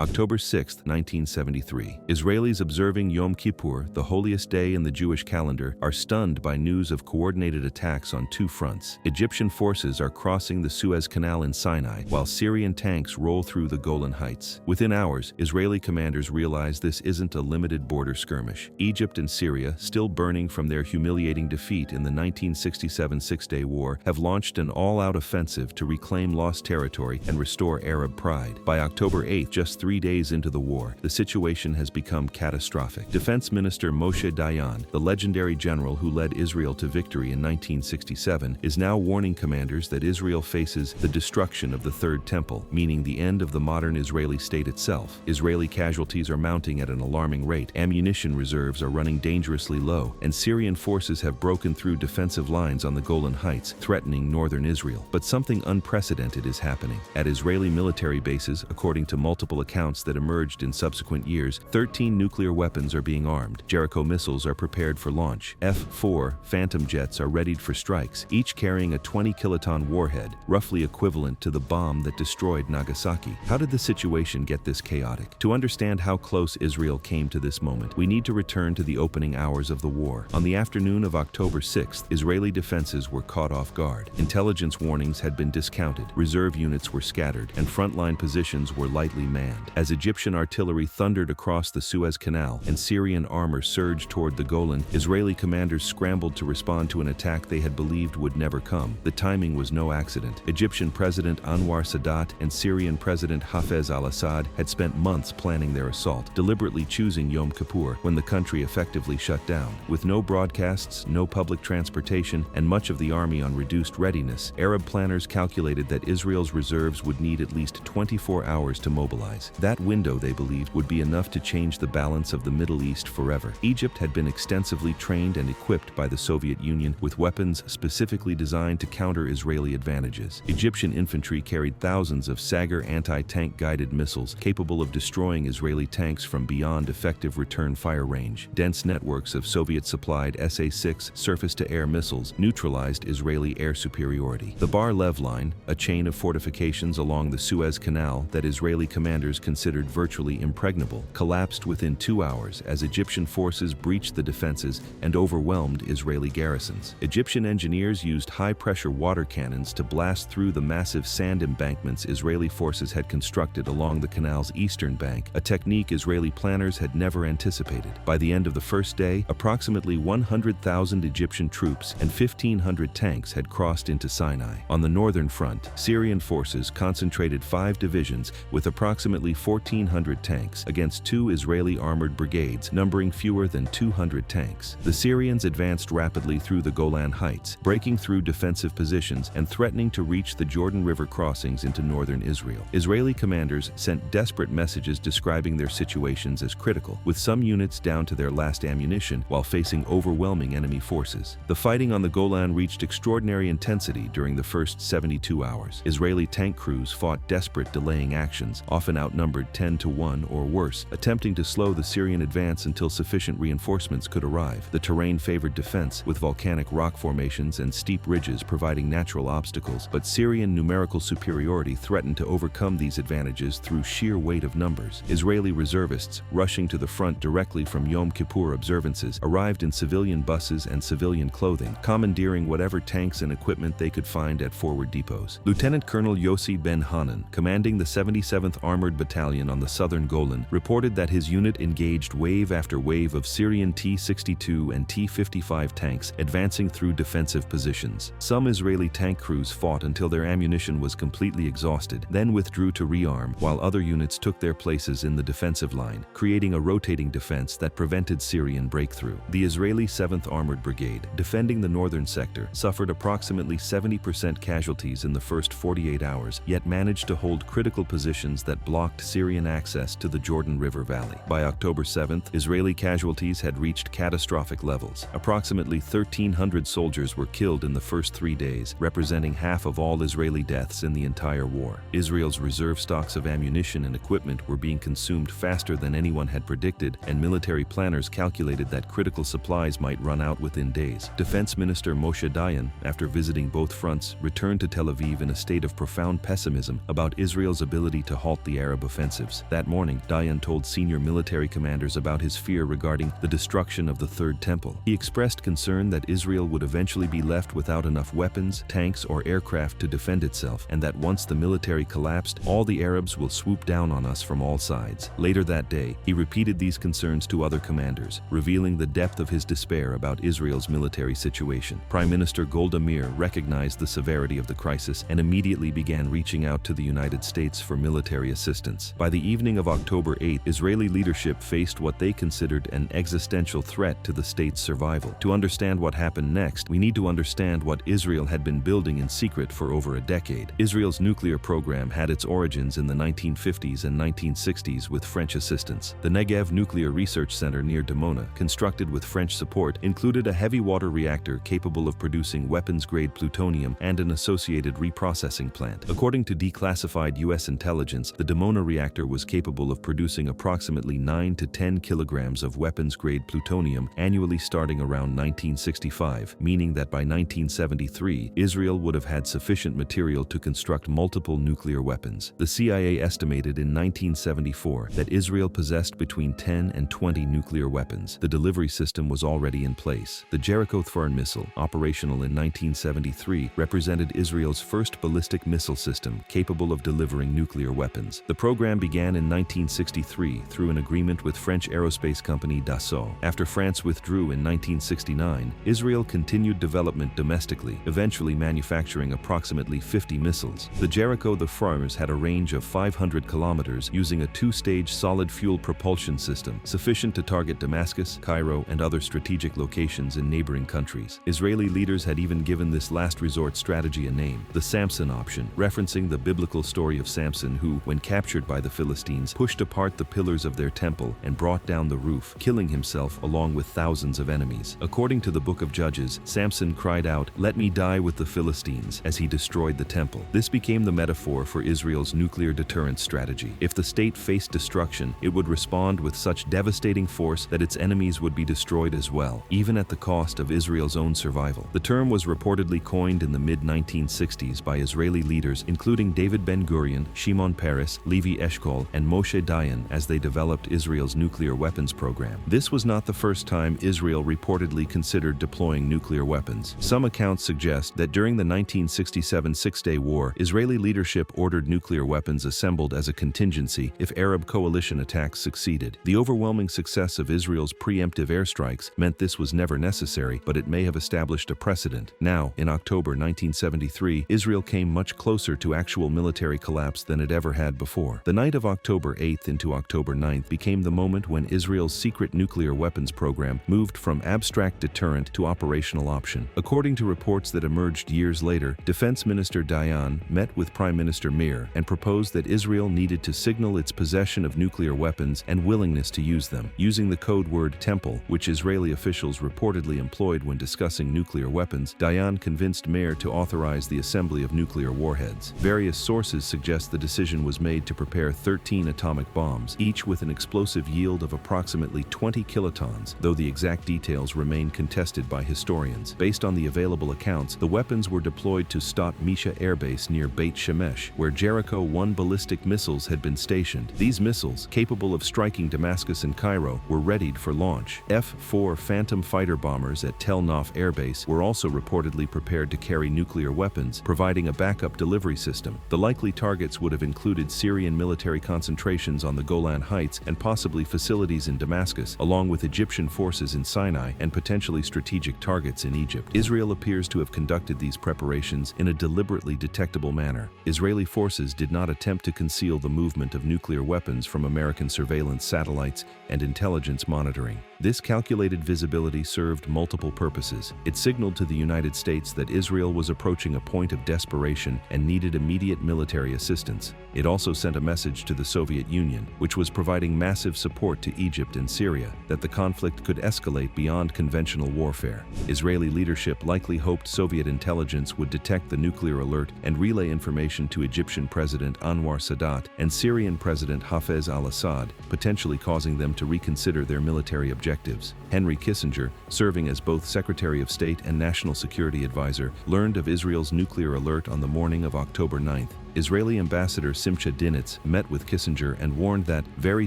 October 6, 1973. Israelis observing Yom Kippur, the holiest day in the Jewish calendar, are stunned by news of coordinated attacks on two fronts. Egyptian forces are crossing the Suez Canal in Sinai, while Syrian tanks roll through the Golan Heights. Within hours, Israeli commanders realize this isn't a limited border skirmish. Egypt and Syria, still burning from their humiliating defeat in the 1967 Six-Day War, have launched an all-out offensive to reclaim lost territory and restore Arab pride. By October 8, just 3 days into the war, the situation has become catastrophic. Defense Minister Moshe Dayan, the legendary general who led Israel to victory in 1967, is now warning commanders that Israel faces the destruction of the Third Temple, meaning the end of the modern Israeli state itself. Israeli casualties are mounting at an alarming rate, ammunition reserves are running dangerously low, and Syrian forces have broken through defensive lines on the Golan Heights, threatening northern Israel. But something unprecedented is happening. At Israeli military bases, according to multiple accounts that emerged in subsequent years, 13 nuclear weapons are being armed. Jericho missiles are prepared for launch. F-4 Phantom jets are readied for strikes, each carrying a 20-kiloton warhead, roughly equivalent to the bomb that destroyed Nagasaki. How did the situation get this chaotic? To understand how close Israel came to this moment, we need to return to the opening hours of the war. On the afternoon of October 6th, Israeli defenses were caught off guard. Intelligence warnings had been discounted, reserve units were scattered, and frontline positions were lightly manned. As Egyptian artillery thundered across the Suez Canal and Syrian armor surged toward the Golan, Israeli commanders scrambled to respond to an attack they had believed would never come. The timing was no accident. Egyptian President Anwar Sadat and Syrian President Hafez al-Assad had spent months planning their assault, deliberately choosing Yom Kippur, when the country effectively shut down. With no broadcasts, no public transportation, and much of the army on reduced readiness, Arab planners calculated that Israel's reserves would need at least 24 hours to mobilize. That window, they believed, would be enough to change the balance of the Middle East forever. Egypt had been extensively trained and equipped by the Soviet Union with weapons specifically designed to counter Israeli advantages. Egyptian infantry carried thousands of Sagar anti-tank guided missiles capable of destroying Israeli tanks from beyond effective return fire range. Dense networks of Soviet-supplied SA-6 surface-to-air missiles neutralized Israeli air superiority. The Bar Lev Line, a chain of fortifications along the Suez Canal that Israeli commanders considered virtually impregnable, collapsed within 2 hours as Egyptian forces breached the defenses and overwhelmed Israeli garrisons. Egyptian engineers used high-pressure water cannons to blast through the massive sand embankments Israeli forces had constructed along the canal's eastern bank, a technique Israeli planners had never anticipated. By the end of the first day, approximately 100,000 Egyptian troops and 1,500 tanks had crossed into Sinai. On the northern front, Syrian forces concentrated 5 divisions with approximately 1,400 tanks against 2 Israeli armored brigades numbering fewer than 200 tanks. The Syrians advanced rapidly through the Golan Heights, breaking through defensive positions and threatening to reach the Jordan River crossings into northern Israel. Israeli commanders sent desperate messages describing their situations as critical, with some units down to their last ammunition while facing overwhelming enemy forces. The fighting on the Golan reached extraordinary intensity during the first 72 hours. Israeli tank crews fought desperate delaying actions, often outnumbered 10-1 or worse, attempting to slow the Syrian advance until sufficient reinforcements could arrive. The terrain favored defense, with volcanic rock formations and steep ridges providing natural obstacles, but Syrian numerical superiority threatened to overcome these advantages through sheer weight of numbers. Israeli reservists, rushing to the front directly from Yom Kippur observances, arrived in civilian buses and civilian clothing, commandeering whatever tanks and equipment they could find at forward depots. Lieutenant Colonel Yossi Ben Hanan, commanding the 77th Armored Battalion on the southern Golan, reported that his unit engaged wave after wave of Syrian T-62 and T-55 tanks advancing through defensive positions. Some Israeli tank crews fought until their ammunition was completely exhausted, then withdrew to rearm, while other units took their places in the defensive line, creating a rotating defense that prevented Syrian breakthrough. The Israeli 7th Armored Brigade, defending the northern sector, suffered approximately 70% casualties in the first 48 hours, yet managed to hold critical positions that blocked Syrian access to the Jordan River Valley. By October 7th, Israeli casualties had reached catastrophic levels. Approximately 1,300 soldiers were killed in the first 3 days, representing half of all Israeli deaths in the entire war. Israel's reserve stocks of ammunition and equipment were being consumed faster than anyone had predicted, and military planners calculated that critical supplies might run out within days. Defense Minister Moshe Dayan, after visiting both fronts, returned to Tel Aviv in a state of profound pessimism about Israel's ability to halt the Arab offensive. counteroffensives. That morning, Dayan told senior military commanders about his fear regarding the destruction of the Third Temple. He expressed concern that Israel would eventually be left without enough weapons, tanks, or aircraft to defend itself, and that once the military collapsed, all the Arabs will swoop down on us from all sides. Later that day, he repeated these concerns to other commanders, revealing the depth of his despair about Israel's military situation. Prime Minister Golda Meir recognized the severity of the crisis and immediately began reaching out to the United States for military assistance. By the evening of October 8, Israeli leadership faced what they considered an existential threat to the state's survival. To understand what happened next, we need to understand what Israel had been building in secret for over a decade. Israel's nuclear program had its origins in the 1950s and 1960s with French assistance. The Negev Nuclear Research Center near Dimona, constructed with French support, included a heavy water reactor capable of producing weapons-grade plutonium and an associated reprocessing plant. According to declassified U.S. intelligence, the Dimona reactor was capable of producing approximately 9 to 10 kilograms of weapons-grade plutonium annually starting around 1965, meaning that by 1973, Israel would have had sufficient material to construct multiple nuclear weapons. The CIA estimated in 1974 that Israel possessed between 10 and 20 nuclear weapons. The delivery system was already in place. The Jericho-Thorn missile, operational in 1973, represented Israel's first ballistic missile system capable of delivering nuclear weapons. The program began in 1963 through an agreement with French aerospace company Dassault. After France withdrew in 1969, Israel continued development domestically, eventually manufacturing approximately 50 missiles. The Jericho-Thorn had a range of 500 kilometers using a two-stage solid-fuel propulsion system, sufficient to target Damascus, Cairo, and other strategic locations in neighboring countries. Israeli leaders had even given this last resort strategy a name, the Samson option, referencing the biblical story of Samson who, when captured by the Philistines, pushed apart the pillars of their temple and brought down the roof, killing himself along with thousands of enemies. According to the book of Judges, Samson cried out, "Let me die with the Philistines," as he destroyed the temple. This became the metaphor for Israel's nuclear deterrence strategy. If the state faced destruction, it would respond with such devastating force that its enemies would be destroyed as well, even at the cost of Israel's own survival. The term was reportedly coined in the mid-1960s by Israeli leaders including David Ben-Gurion, Shimon Peres, Levi Eshkol, and Moshe Dayan as they developed Israel's nuclear weapons program. This was not the first time Israel reportedly considered deploying nuclear weapons. Some accounts suggest that during the 1967 Six-Day War, Israeli leadership ordered nuclear weapons assembled as a contingency if Arab coalition attacks succeeded. The overwhelming success of Israel's preemptive airstrikes meant this was never necessary, but it may have established a precedent. Now, in October 1973, Israel came much closer to actual military collapse than it ever had before. The night of October 8th into October 9th became the moment when Israel's secret nuclear weapons program moved from abstract deterrent to operational option. According to reports that emerged years later, Defense Minister Dayan met with Prime Minister Meir and proposed that Israel needed to signal its possession of nuclear weapons and willingness to use them. Using the code word temple, which Israeli officials reportedly employed when discussing nuclear weapons, Dayan convinced Meir to authorize the assembly of nuclear warheads. Various sources suggest the decision was made to prepare 13 atomic bombs, each with an explosive yield of approximately 20 kilotons, though the exact details remain contested by historians. Based on the available accounts, the weapons were deployed to Stot Misha Air Base near Beit Shemesh, where Jericho-1 ballistic missiles had been stationed. These missiles, capable of striking Damascus and Cairo, were readied for launch. F-4 Phantom fighter bombers at Tel Nof Air Base were also reportedly prepared to carry nuclear weapons, providing a backup delivery system. The likely targets would have included Syrian military concentrations on the Golan Heights and possibly facilities in Damascus, along with Egyptian forces in Sinai and potentially strategic targets in Egypt. Israel appears to have conducted these preparations in a deliberately detectable manner. Israeli forces did not attempt to conceal the movement of nuclear weapons from American surveillance satellites and intelligence monitoring. This calculated visibility served multiple purposes. It signaled to the United States that Israel was approaching a point of desperation and needed immediate military assistance. It also sent a message to the Soviet Union, which was providing massive support to Egypt and Syria, that the conflict could escalate beyond conventional warfare. Israeli leadership likely hoped Soviet intelligence would detect the nuclear alert and relay information to Egyptian President Anwar Sadat and Syrian President Hafez al-Assad, potentially causing them to reconsider their military objectives. Henry Kissinger, serving as both Secretary of State and National Security Advisor, learned of Israel's nuclear alert on the morning of October 9th. Israeli Ambassador Simcha Dinitz met with Kissinger and warned that very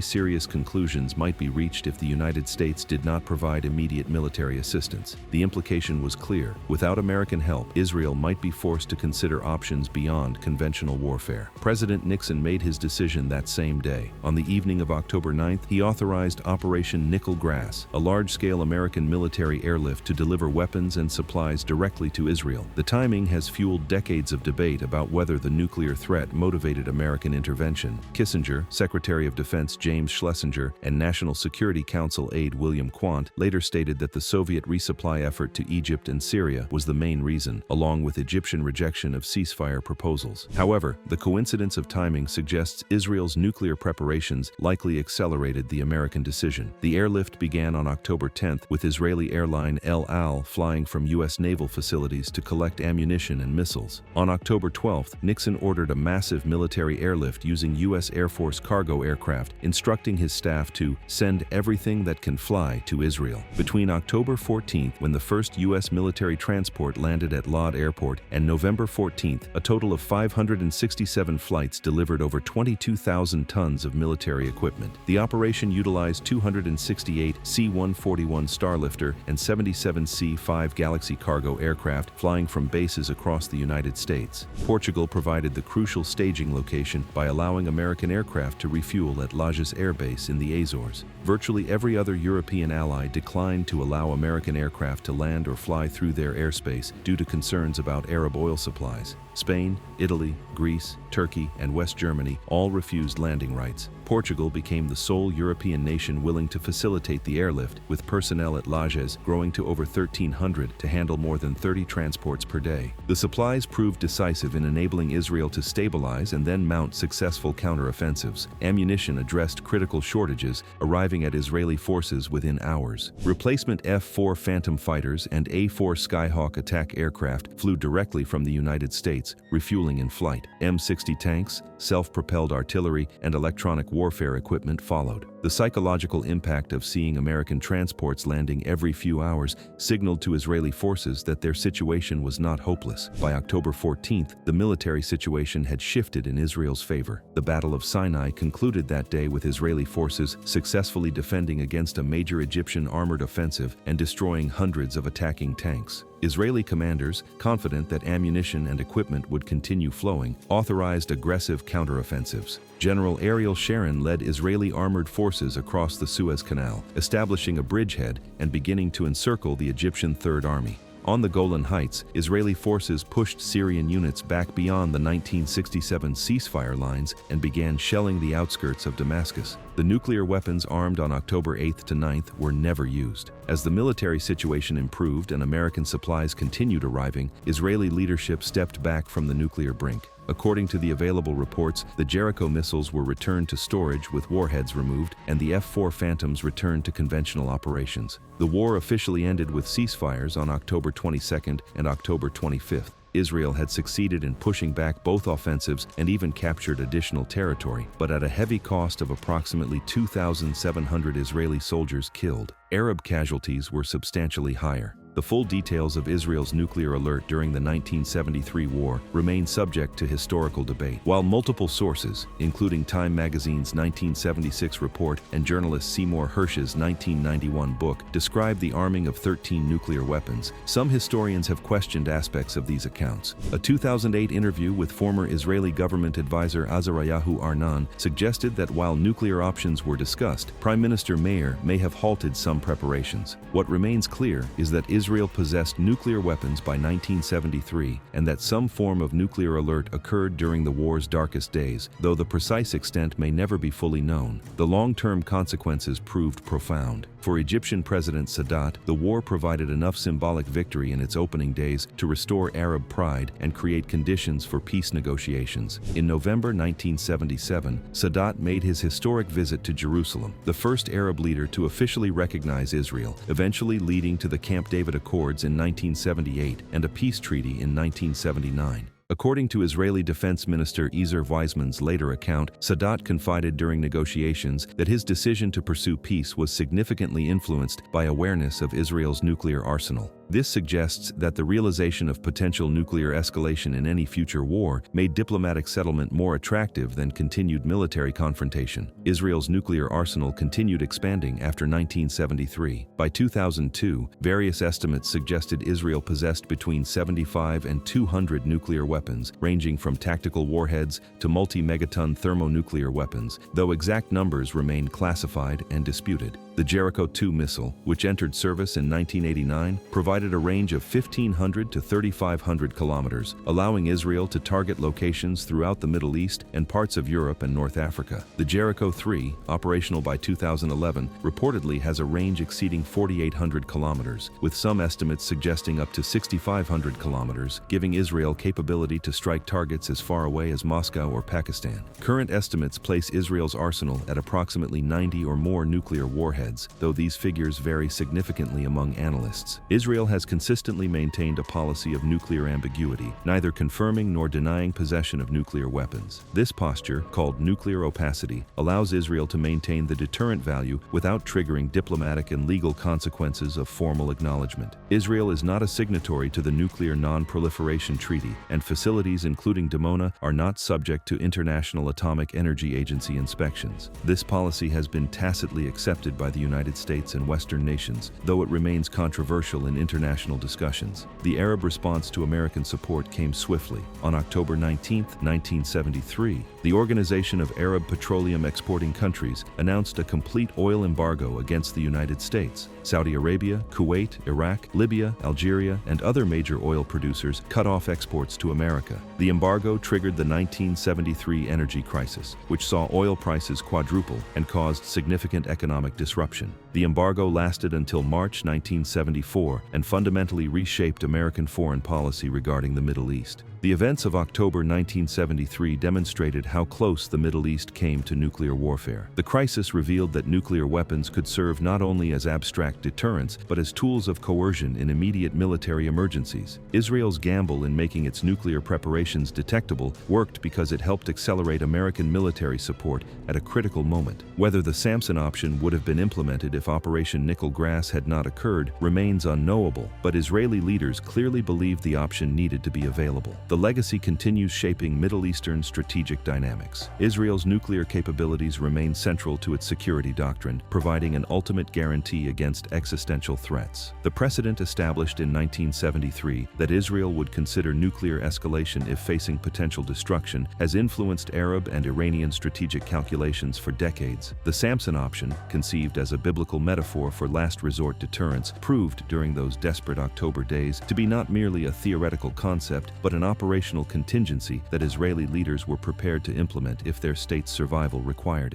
serious conclusions might be reached if the United States did not provide immediate military assistance. The implication was clear. Without American help, Israel might be forced to consider options beyond conventional warfare. President Nixon made his decision that same day. On the evening of October 9th, he authorized Operation Nickel Grass, a large-scale American military airlift to deliver weapons and supplies directly to Israel. The timing has fueled decades of debate about whether the nuclear threat motivated American intervention. Kissinger, Secretary of Defense James Schlesinger, and National Security Council aide William Quandt later stated that the Soviet resupply effort to Egypt and Syria was the main reason, along with Egyptian rejection of ceasefire proposals. However, the coincidence of timing suggests Israel's nuclear preparations likely accelerated the American decision. The airlift began on October 10th with Israeli airline El Al flying from U.S. naval facilities to collect ammunition and missiles. On October 12th, Nixon ordered a massive military airlift using U.S. Air Force cargo aircraft, instructing his staff to send everything that can fly to Israel. Between October 14th, when the first U.S. military transport landed at Lod Airport, and November 14th, a total of 567 flights delivered over 22,000 tons of military equipment. The operation utilized 268 C-141 Starlifter and 77 C-5 Galaxy cargo aircraft flying from bases across the United States. Portugal provided the crucial staging location by allowing American aircraft to refuel at Lajes Air Base in the Azores. Virtually every other European ally declined to allow American aircraft to land or fly through their airspace due to concerns about Arab oil supplies. Spain, Italy, Greece, Turkey, and West Germany all refused landing rights. Portugal became the sole European nation willing to facilitate the airlift, with personnel at Lajes growing to over 1,300 to handle more than 30 transports per day. The supplies proved decisive in enabling Israel to stabilize and then mount successful counteroffensives. Ammunition addressed critical shortages, arriving at Israeli forces within hours. Replacement F-4 Phantom fighters and A-4 Skyhawk attack aircraft flew directly from the United States, refueling in flight. M-60 tanks, self-propelled artillery, and electronic warfare equipment followed. The psychological impact of seeing American transports landing every few hours signaled to Israeli forces that their situation was not hopeless. By October 14th, the military situation had shifted in Israel's favor. The Battle of Sinai concluded that day with Israeli forces successfully defending against a major Egyptian armored offensive and destroying hundreds of attacking tanks. Israeli commanders, confident that ammunition and equipment would continue flowing, authorized aggressive counteroffensives. General Ariel Sharon led Israeli armored forces across the Suez Canal, establishing a bridgehead and beginning to encircle the Egyptian Third Army. On the Golan Heights, Israeli forces pushed Syrian units back beyond the 1967 ceasefire lines and began shelling the outskirts of Damascus. The nuclear weapons armed on October 8th to 9th were never used. As the military situation improved and American supplies continued arriving, Israeli leadership stepped back from the nuclear brink. According to the available reports, the Jericho missiles were returned to storage with warheads removed, and the F-4 Phantoms returned to conventional operations. The war officially ended with ceasefires on October 22nd and October 25th. Israel had succeeded in pushing back both offensives and even captured additional territory, but at a heavy cost of approximately 2,700 Israeli soldiers killed. Arab casualties were substantially higher. The full details of Israel's nuclear alert during the 1973 war remain subject to historical debate. While multiple sources, including Time magazine's 1976 report and journalist Seymour Hersh's 1991 book, describe the arming of 13 nuclear weapons, some historians have questioned aspects of these accounts. A 2008 interview with former Israeli government advisor Azariahu Arnan suggested that while nuclear options were discussed, Prime Minister Meir may have halted some preparations. What remains clear is that Israel possessed nuclear weapons by 1973 and that some form of nuclear alert occurred during the war's darkest days, though the precise extent may never be fully known. The long-term consequences proved profound. For Egyptian President Sadat, the war provided enough symbolic victory in its opening days to restore Arab pride and create conditions for peace negotiations. In November 1977, Sadat made his historic visit to Jerusalem, the first Arab leader to officially recognize Israel, eventually leading to the Camp David Accords in 1978 and a peace treaty in 1979. According to Israeli Defense Minister Ezer Weizman's later account, Sadat confided during negotiations that his decision to pursue peace was significantly influenced by awareness of Israel's nuclear arsenal. This suggests that the realization of potential nuclear escalation in any future war made diplomatic settlement more attractive than continued military confrontation. Israel's nuclear arsenal continued expanding after 1973. By 2002, various estimates suggested Israel possessed between 75 and 200 nuclear weapons, ranging from tactical warheads to multi-megaton thermonuclear weapons, though exact numbers remain classified and disputed. The Jericho II missile, which entered service in 1989, provided a range of 1,500 to 3,500 kilometers, allowing Israel to target locations throughout the Middle East and parts of Europe and North Africa. The Jericho III, operational by 2011, reportedly has a range exceeding 4,800 kilometers, with some estimates suggesting up to 6,500 kilometers, giving Israel capability to strike targets as far away as Moscow or Pakistan. Current estimates place Israel's arsenal at approximately 90 or more nuclear warheads, though these figures vary significantly among analysts. Israel has consistently maintained a policy of nuclear ambiguity, neither confirming nor denying possession of nuclear weapons. This posture, called nuclear opacity, allows Israel to maintain the deterrent value without triggering diplomatic and legal consequences of formal acknowledgement. Israel is not a signatory to the Nuclear Non-Proliferation Treaty, and facilities including Dimona are not subject to International Atomic Energy Agency inspections. This policy has been tacitly accepted by the United States and Western nations, though it remains controversial in international discussions. The Arab response to American support came swiftly. On October 19, 1973, the Organization of Arab Petroleum Exporting Countries announced a complete oil embargo against the United States. Saudi Arabia, Kuwait, Iraq, Libya, Algeria, and other major oil producers cut off exports to America. The embargo triggered the 1973 energy crisis, which saw oil prices quadruple and caused significant economic disruption. The embargo lasted until March 1974 and fundamentally reshaped American foreign policy regarding the Middle East. The events of October 1973 demonstrated how close the Middle East came to nuclear warfare. The crisis revealed that nuclear weapons could serve not only as abstract deterrents, but as tools of coercion in immediate military emergencies. Israel's gamble in making its nuclear preparations detectable worked because it helped accelerate American military support at a critical moment. Whether the Samson option would have been implemented if Operation Nickel Grass had not occurred remains unknowable, but Israeli leaders clearly believed the option needed to be available. The legacy continues shaping Middle Eastern strategic dynamics. Israel's nuclear capabilities remain central to its security doctrine, providing an ultimate guarantee against existential threats. The precedent established in 1973 that Israel would consider nuclear escalation if facing potential destruction has influenced Arab and Iranian strategic calculations for decades. The Samson option, conceived as a biblical metaphor for last resort deterrence, proved during those desperate October days to be not merely a theoretical concept, but an operational contingency that Israeli leaders were prepared to implement if their state's survival required it.